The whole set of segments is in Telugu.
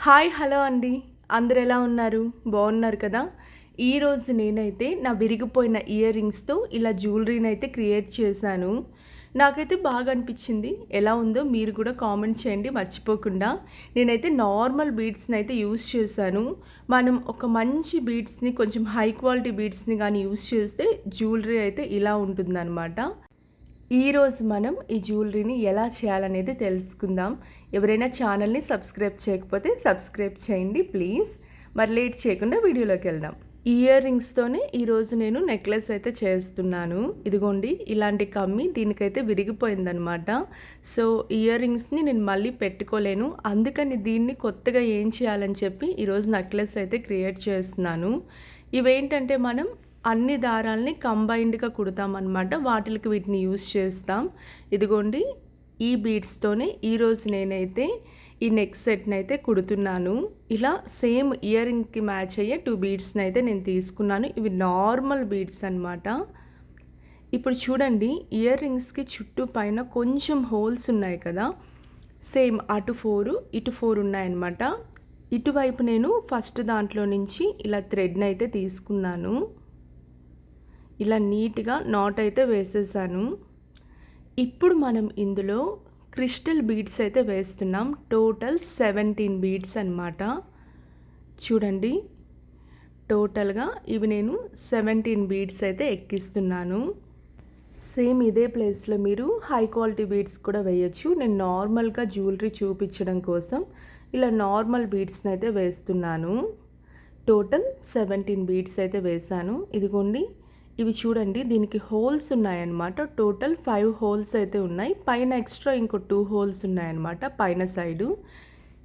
హాయ్ హలో అండి. అందరూ ఎలా ఉన్నారు? బాగున్నారు కదా! ఈరోజు నేనైతే నా విరిగిపోయిన ఇయర్ రింగ్స్‌తో ఇలా జ్యువెలరీనైతే క్రియేట్ చేశాను. నాకైతే బాగా అనిపించింది. ఎలా ఉందో మీరు కూడా కామెంట్ చేయండి మర్చిపోకుండా. నేనైతే నార్మల్ బీడ్స్‌నైతే యూజ్ చేశాను. మనం ఒక మంచి బీడ్స్‌ని కొంచెం హై క్వాలిటీ బీడ్స్‌ని గాని యూజ్ చేస్తే జ్యువెలరీ అయితే ఇలా ఉంటుందనమాట. ఈరోజు మనం ఈ జ్యువెలరీని ఎలా చేయాలనేది తెలుసుకుందాం. ఎవరైనా ఛానల్‌ని సబ్స్క్రైబ్ చేయకపోతే సబ్స్క్రైబ్ చేయండి ప్లీజ్. మరి లేట్ చేయకుండా వీడియోలోకి వెళ్దాం. ఇయర్ రింగ్స్‌తోనే ఈరోజు నేను నెక్లెస్ అయితే చేస్తున్నాను. ఇదిగోండి ఇలాంటి కమ్మి దీనికైతే విరిగిపోయిందనమాట. సో ఇయర్ రింగ్స్‌ని నేను మళ్ళీ పెట్టుకోలేను. అందుకని దీన్ని కొత్తగా ఏం చేయాలని చెప్పి ఈరోజు నెక్లెస్ అయితే క్రియేట్ చేస్తున్నాను. ఇవేంటంటే మనం అన్ని దారాల్ని కంబైన్డ్‌గా కుడతామనమాట. వాటిలకి వీటిని యూజ్ చేస్తాం. ఇదిగోండి ఈ బీడ్స్‌తోనే ఈరోజు నేనైతే ఈ నెక్ సెట్‌నైతే కుడుతున్నాను. ఇలా సేమ్ ఇయర్ రింగ్‌కి మ్యాచ్ అయ్యే 2 బీడ్స్‌నైతే నేను తీసుకున్నాను. ఇవి నార్మల్ బీడ్స్ అనమాట. ఇప్పుడు చూడండి ఇయర్ రింగ్స్‌కి చుట్టూ పైన కొంచెం హోల్స్ ఉన్నాయి కదా! సేమ్ అటు 4 ఇటు 4 ఉన్నాయన్నమాట. ఇటువైపు నేను ఫస్ట్ దాంట్లో నుంచి ఇలా థ్రెడ్‌నైతే తీసుకున్నాను. ఇలా నీట్‌గా నాట్ అయితే వేసేసాను. ఇప్పుడు మనం ఇందులో క్రిస్టల్ బీడ్స్ అయితే వేస్తున్నాం. టోటల్ 17 బీడ్స్ అన్నమాట. చూడండి టోటల్‌గా ఇవి నేను 17 బీడ్స్ అయితే ఎక్కిస్తున్నాను. సేమ్ ఇదే ప్లేస్‌లో మీరు హై క్వాలిటీ బీడ్స్ కూడా వేయొచ్చు. నేను నార్మల్‌గా జ్యువెలరీ చూపించడం కోసం ఇలా నార్మల్ బీడ్స్‌ని అయితే వేస్తున్నాను. టోటల్ 17 బీడ్స్ అయితే వేశాను. ఇదిగోండి ఇవి చూడండి దీనికి హోల్స్ ఉన్నాయన్నమాట. టోటల్ 5 హోల్స్ అయితే ఉన్నాయి. పైన ఎక్స్ట్రా ఇంకో 2 హోల్స్ ఉన్నాయన్నమాట పైన సైడు.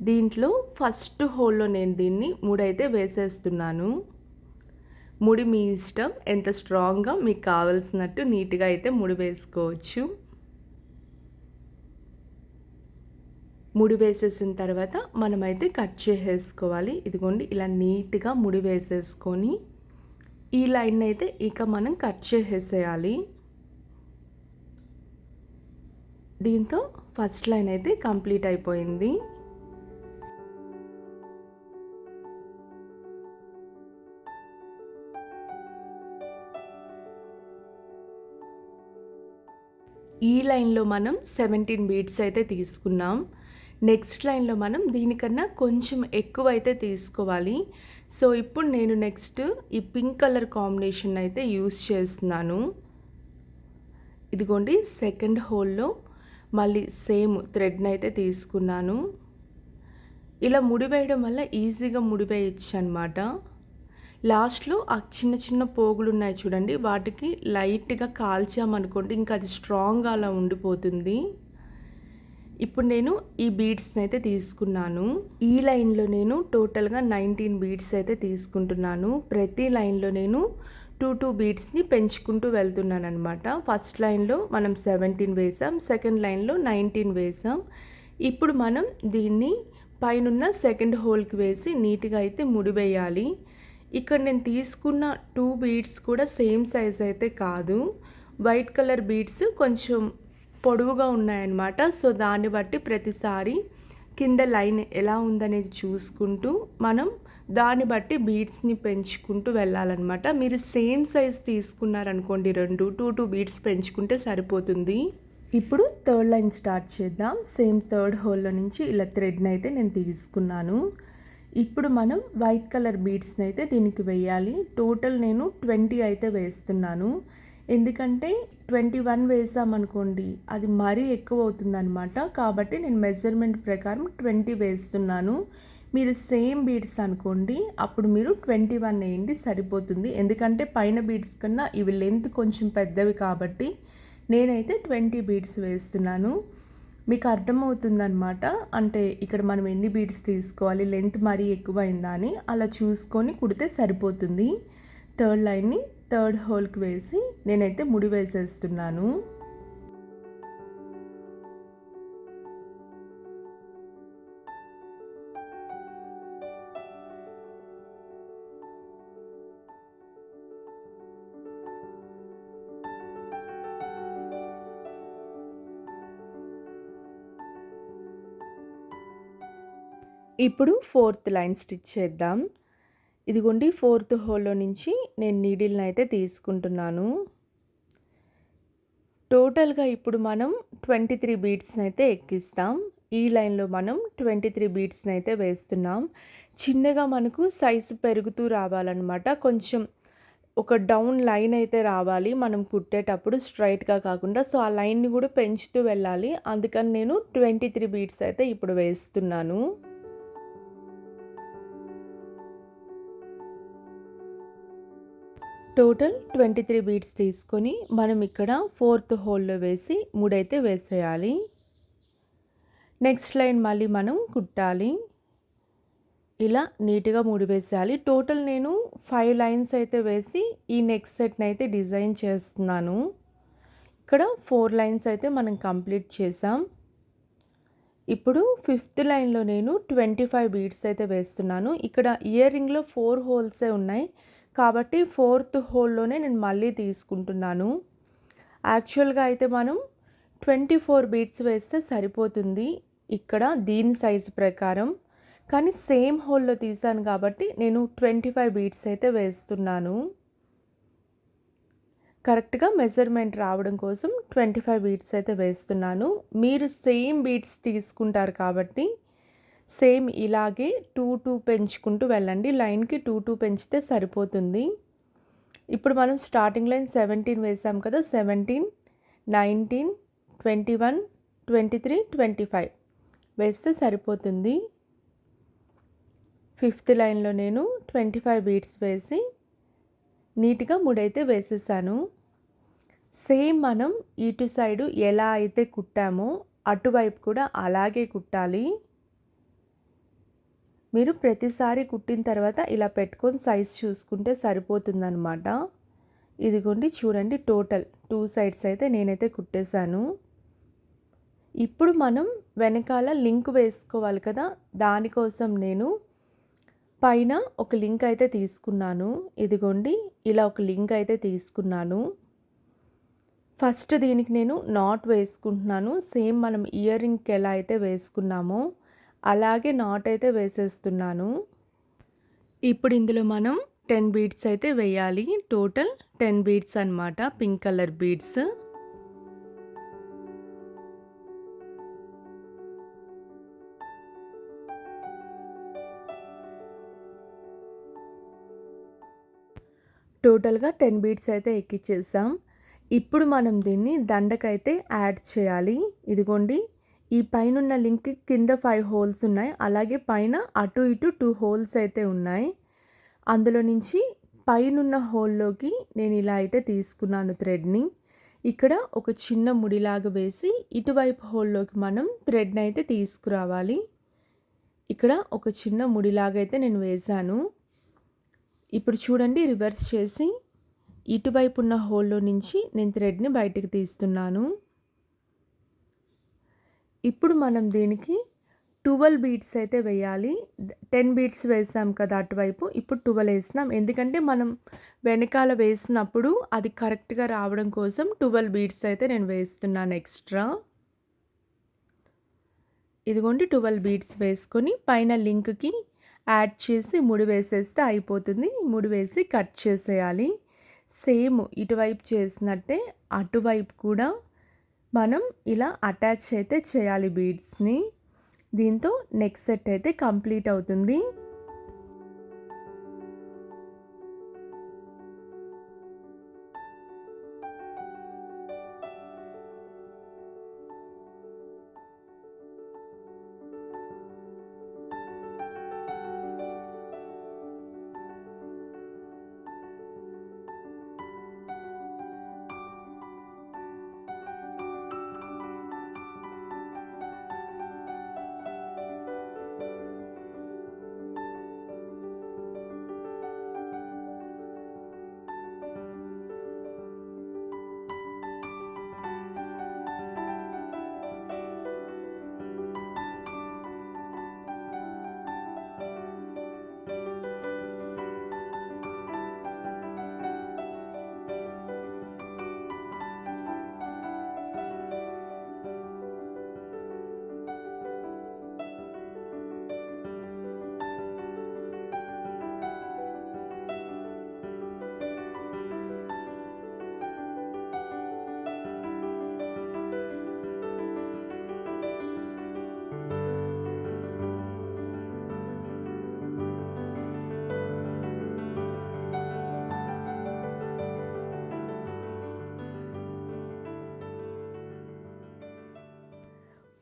దీంట్లో ఫస్ట్ హోల్‌లో నేను దీన్ని ముడైతే వేసేస్తున్నాను. ముడి మీ ఇష్టం. ఎంత స్ట్రాంగ్‌గా మీకు కావాల్సినట్టు నీట్‌గా అయితే ముడి వేసుకోవచ్చు. ముడి వేసేసిన తర్వాత మనమైతే కట్ చేసేసుకోవాలి. ఇదిగోండి ఇలా నీట్‌గా ముడి వేసేసుకొని ఈ లైన్ అయితే ఇక మనం కట్ చేసేసేయాలి. దీంతో ఫస్ట్ లైన్ అయితే కంప్లీట్ అయిపోయింది. ఈ లైన్లో మనం 17 బీడ్స్ అయితే తీసుకున్నాం. నెక్స్ట్ లైన్లో మనం దీనికన్నా కొంచెం ఎక్కువ అయితే తీసుకోవాలి. సో ఇప్పుడు నేను నెక్స్ట్ ఈ పింక్ కలర్ కాంబినేషన్ అయితే యూస్ చేస్తున్నాను. ఇదిగోండి సెకండ్ హోల్లో మళ్ళీ సేమ్ థ్రెడ్ని అయితే తీసుకున్నాను. ఇలా ముడి వేయడం వల్ల ఈజీగా ముడి వేయచ్చు అనమాట. లాస్ట్లో ఆ చిన్న చిన్న పోగులు ఉన్నాయి చూడండి, వాటికి లైట్గా కాల్చామనుకోండి ఇంకా అది స్ట్రాంగ్గా అలా ఉండిపోతుంది. ఇప్పుడు నేను ఈ బీడ్స్ని అయితే తీసుకున్నాను. ఈ లైన్లో నేను టోటల్గా 19 బీడ్స్ అయితే తీసుకుంటున్నాను. ప్రతి లైన్లో నేను 2 బీడ్స్ని పెంచుకుంటూ వెళ్తున్నాను అనమాట. ఫస్ట్ లైన్లో మనం 17 వేసాం, సెకండ్ లైన్లో 19 వేసాం. ఇప్పుడు మనం దీన్ని పైనున్న సెకండ్ హోల్కి వేసి నీట్గా అయితే ముడివేయాలి. ఇక్కడ నేను తీసుకున్న 2 బీడ్స్ కూడా సేమ్ సైజ్ అయితే కాదు. వైట్ కలర్ బీడ్స్ కొంచెం పొడవుగా ఉన్నాయన్నమాట. సో దాన్ని బట్టి ప్రతిసారి కింద లైన్ ఎలా ఉందనేది చూసుకుంటూ మనం దాన్ని బట్టి బీడ్స్ని పెంచుకుంటూ వెళ్ళాలన్నమాట. మీరు సేమ్ సైజ్ తీసుకున్నారనుకోండి, 2 బీడ్స్ పెంచుకుంటే సరిపోతుంది. ఇప్పుడు థర్డ్ లైన్ స్టార్ట్ చేద్దాం. సేమ్ థర్డ్ హోల్లో నుంచి ఇలా థ్రెడ్ని అయితే నేను తీసుకున్నాను. ఇప్పుడు మనం వైట్ కలర్ బీడ్స్ని అయితే దీనికి వేయాలి. టోటల్ నేను 20 అయితే వేస్తున్నాను. ఎందుకంటే 21 వేసామనుకోండి అది మరీ ఎక్కువ అవుతుందన్నమాట. కాబట్టి నేను మెజర్మెంట్ ప్రకారం 20 వేస్తున్నాను. మీరు సేమ్ బీడ్స్ అనుకోండి, అప్పుడు మీరు 21 వేయండి సరిపోతుంది. ఎందుకంటే పైన బీడ్స్ కన్నా ఇవి లెంత్ కొంచెం పెద్దవి కాబట్టి నేనైతే 20 బీడ్స్ వేస్తున్నాను. మీకు అర్థమవుతుందన్నమాట. అంటే ఇక్కడ మనం ఎన్ని బీడ్స్ తీసుకోవాలి, లెంత్ మరీ ఎక్కువైందా అని అలా చూసుకొని కుడితే సరిపోతుంది. థర్డ్ లైన్ని థర్డ్ హోల్కి వేసి నేనైతే ముడి వేసేస్తున్నాను. ఇప్పుడు ఫోర్త్ లైన్ స్టిచ్ చేద్దాం. ఇదిగోండి ఫోర్త్ హోల్‌లో నుంచి నేను నీడిల్‌ని అయితే తీసుకుంటున్నాను. టోటల్‌గా ఇప్పుడు మనం 23 బీడ్స్‌ని అయితే ఎక్కిస్తాం. ఈ లైన్‌లో మనం 23 బీడ్స్‌ని అయితే వేస్తున్నాం. చిన్నగా మనకు సైజు పెరుగుతూ రావాలన్నమాట. కొంచెం ఒక డౌన్ లైన్ అయితే రావాలి మనం కుట్టేటప్పుడు స్ట్రెయిట్‌గా కాకుండా. సో, ఆ లైన్‌ని కూడా పెంచుతూ వెళ్ళాలి. అందుకని నేను 23 బీడ్స్ అయితే ఇప్పుడు వేస్తున్నాను. టోటల్ 23 బీడ్స్ తీసుకొని మనం ఇక్కడ ఫోర్త్ హోల్‌లో వేసి ముడైతే వేసేయాలి. నెక్స్ట్ లైన్ మళ్ళీ మనం కుట్టాలి. ఇలా నీట్‌గా ముడి వేసేయాలి. టోటల్ నేను 5 లైన్స్ అయితే వేసి ఈ నెక్ సెట్‌ని అయితే డిజైన్ చేస్తున్నాను. ఇక్కడ 4 లైన్స్ అయితే మనం కంప్లీట్ చేసాం. ఇప్పుడు ఫిఫ్త్ లైన్‌లో నేను 25 బీడ్స్ అయితే వేస్తున్నాను. ఇక్కడ ఇయర్ రింగ్‌లో 4 హోల్సే ఉన్నాయి. కాబట్టి ఫోర్త్ హోల్‌లోనే నేను మళ్ళీ తీసుకుంటున్నాను. యాక్చువల్‌గా అయితే మనం 24 బీడ్స్ వేస్తే సరిపోతుంది ఇక్కడ దీని సైజు ప్రకారం. కానీ సేమ్ హోల్‌లో తీసాను కాబట్టి నేను 25 బీడ్స్ అయితే వేస్తున్నాను. కరెక్ట్‌గా మెజర్‌మెంట్ రావడం కోసం 25 బీడ్స్ అయితే వేస్తున్నాను. మీరు సేమ్ బీడ్స్ తీసుకుంటారు కాబట్టి సేమ్ ఇలాగే 2 పెంచుకుంటూ వెళ్ళండి. లైన్‌కి 2 పెంచితే సరిపోతుంది. ఇప్పుడు మనం స్టార్టింగ్ లైన్ 17 వేసాం కదా! 17, 19, 21, 23, 25 వేస్తే సరిపోతుంది. ఫిఫ్త్ లైన్‌లో నేను 25 బీడ్స్ వేసి నీట్‌గా ముడైతే వేసేసాను. సేమ్ మనం ఇటు సైడు ఎలా అయితే కుట్టామో అటువైపు కూడా అలాగే కుట్టాలి. మీరు ప్రతిసారి కుట్టిన తర్వాత ఇలా పెట్టుకొని సైజ్ చూసుకుంటే సరిపోతుందనమాట. ఇదిగోండి చూడండి టోటల్ 2 సైడ్స్ అయితే నేనైతే కుట్టేశాను. ఇప్పుడు మనం వెనకాల లింక్ వేసుకోవాలి కదా! దానికోసం నేను పైన ఒక లింక్ అయితే తీసుకున్నాను. ఇదిగోండి ఇలా ఒక లింక్ అయితే తీసుకున్నాను. ఫస్ట్ దీనికి నేను నాట్ వేసుకుంటున్నాను. సేమ్ మనం ఇయర్ రింగ్‌కి ఎలా అయితే వేసుకున్నామో అలాగే నాట్ అయితే వేసేస్తున్నాను. ఇప్పుడు ఇందులో మనం 10 బీడ్స్ అయితే వేయాలి. టోటల్ 10 బీడ్స్ అన్నమాట. Pink colour beads. టోటల్‌గా 10 బీడ్స్ అయితే ఎక్కించేసాం. ఇప్పుడు మనం దీన్ని దండకైతే యాడ్ చేయాలి. ఇదిగోండి ఈ పైనున్న లింక్‌కి కింద 5 హోల్స్ ఉన్నాయి. అలాగే పైన అటు ఇటు 2 హోల్స్ అయితే ఉన్నాయి. అందులో నుంచి పైనున్న హోల్‌లోకి నేను ఇలా అయితే తీసుకున్నాను థ్రెడ్‌ని. ఇక్కడ ఒక చిన్న ముడిలాగా వేసి ఇటువైపు హోల్‌లోకి మనం థ్రెడ్‌ని అయితే తీసుకురావాలి. ఇక్కడ ఒక చిన్న ముడిలాగా అయితే నేను వేశాను. ఇప్పుడు చూడండి రివర్స్ చేసి ఇటువైపు ఉన్న హోల్‌లో నుంచి నేను థ్రెడ్‌ని బయటికి తీస్తున్నాను. ఇప్పుడు మనం దీనికి 12 బీడ్స్ అయితే వేయాలి. 10 బీడ్స్ వేసాం కదా అటువైపు. ఇప్పుడు 12 వేస్తున్నాం. ఎందుకంటే మనం వెనకాల వేసినప్పుడు అది కరెక్ట్‌గా రావడం కోసం 12 బీడ్స్ అయితే నేను వేస్తున్నాను ఎక్స్ట్రా. ఇదిగోండి 12 బీడ్స్ వేసుకొని పైన లింక్‌కి యాడ్ చేసి ముడి వేసేస్తే అయిపోతుంది. ముడి వేసి కట్ చేసేయాలి. సేమ్ ఇటువైపు చేసినట్టే అటువైపు కూడా మనం ఇలా అటాచ్ అయితే చేయాలి బీడ్స్‌ని. దీంతో నెక్ సెట్ అయితే కంప్లీట్ అవుతుంది.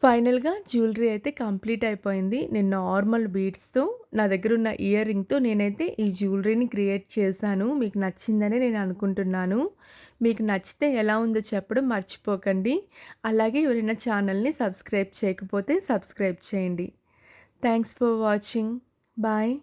ఫైనల్‌గా జ్యువెలరీ అయితే కంప్లీట్ అయిపోయింది. నేను నార్మల్ బీడ్స్‌తో నా దగ్గరున్న ఇయర్ రింగ్‌తో నేనైతే ఈ జ్యువెలరీని క్రియేట్ చేశాను. మీకు నచ్చిందనే నేను అనుకుంటున్నాను. మీకు నచ్చితే ఎలా ఉందో చెప్పడం మర్చిపోకండి. అలాగే ఎవరైనా ఛానల్‌ని సబ్స్క్రైబ్ చేయకపోతే సబ్స్క్రైబ్ చేయండి. Thanks for watching. బాయ్.